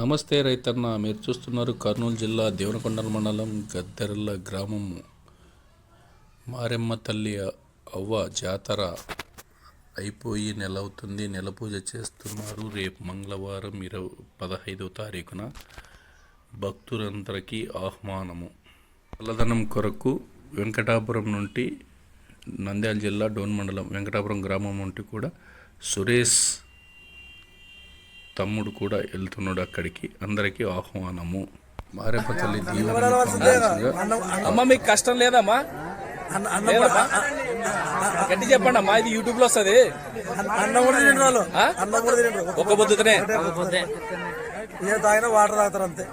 నమస్తే రైతన్న, మీరు చూస్తున్నారు కర్నూలు జిల్లా దేవనకొండ మండలం గద్దెర్ల గ్రామం మారెమ్మ తల్లి అవ్వ జాతర అయిపోయి నెల అవుతుంది. నెల పూజ చేస్తున్నారు. రేపు మంగళవారం 15వ తారీఖున భక్తులందరికీ ఆహ్వానము. చల్లదనం కొరకు వెంకటాపురం నుండి నంద్యాల జిల్లా డోన్ మండలం వెంకటాపురం గ్రామం నుండి కూడా సురేష్ తమ్ముడు కూడా వెళ్తున్నాడు. అక్కడికి అందరికీ ఆహ్వానము. మారెమ్మ తల్లి అమ్మ, మీకు కష్టం లేదమ్మా? గట్టి చెప్పండి అమ్మా, ఇది యూట్యూబ్ లో వస్తుంది. ఒక పొద్దుతనే వాటర్ తాగుతారు అంతే.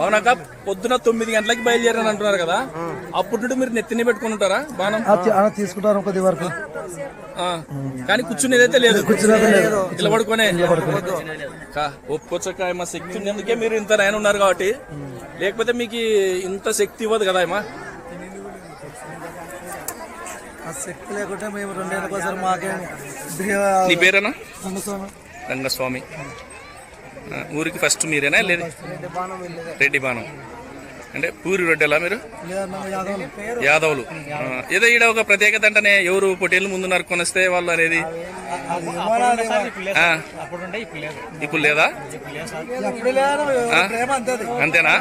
అవునాక పొద్దున 9 గంటలకి బయలుదేరని అంటున్నారు కదా, అప్పుడు నుండి మీరు నెత్తిని పెట్టుకుని ఉంటారా బాణం? తీసుకుంటారు కొద్ది వరకు, కానీ కూర్చునేదైతే లేదు. ఇలా పడుకోనే ఒప్పుకొచ్చాక మా శక్తి ఉన్నందుకే మీరు ఇంత నాయన ఉన్నారు కాబట్టి, లేకపోతే మీకు ఇంత శక్తి ఇవ్వదు కదా అమ్మా. శక్తి లేకుంటే మేము 2 ఏళ్ళకి ఒకసారి మాకే. నీ పేరేనా? రంగస్వామి. ఊరికి ఫస్ట్ మీరేనా? లేదు, రెడ్డి బాణం అంటే పూరి రొడ్డెలా మీరు? యాదవులు. ఏదో ఈడ ఒక ప్రత్యేకత అంటేనే, ఎవరు పొట్టేళ్ళు ముందు నరుకొని వస్తే వాళ్ళు అనేది ఇప్పుడు లేదా? అంతేనా?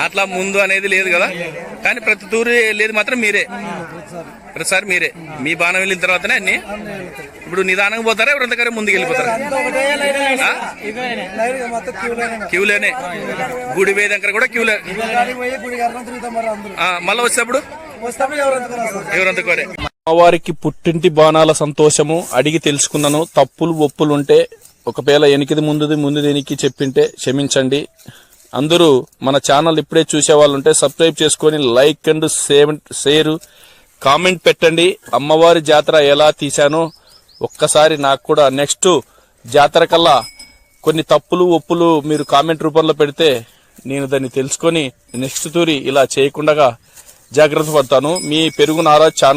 అట్లా ముందు అనేది లేదు కదా, కానీ ప్రతి తూరు లేదు మాత్రం మీరే, ప్రతిసారి మీరే. మీ బాణం వెళ్ళిన తర్వాతనే అన్ని. ఇప్పుడు నిదానంగా పోతారా, ఎవరంతకరే ముందుకు వెళ్ళిపోతారా? క్యూలేనే, గుడి వేదంకర కూడా క్యూలే. మళ్ళీ వచ్చేప్పుడు ఎవరంతకోరే. అమ్మవారికి పుట్టింటి బాణాల సంతోషము అడిగి తెలుసుకున్నాను. తప్పులు ఒప్పులు ఉంటే ఒకవేళ ఎనికిది ముందు దేనికి చెప్పింటే క్షమించండి. అందరూ మన ఛానల్ ఇప్పుడే చూసే వాళ్ళు ఉంటే సబ్స్క్రైబ్ చేసుకొని లైక్ అండ్ షేర్ కామెంట్ పెట్టండి. అమ్మవారి జాతర ఎలా తీశానో ఒక్కసారి నాకు కూడా నెక్స్ట్ జాతర కల్లా కొన్ని తప్పులు ఒప్పులు మీరు కామెంట్ రూపంలో పెడితే నేను దాన్ని తెలుసుకొని నెక్స్ట్ తూరి ఇలా చేయకుండా జాగ్రత్త పడతాను. మీ పెరుగు నారాజ్ ఛానల్.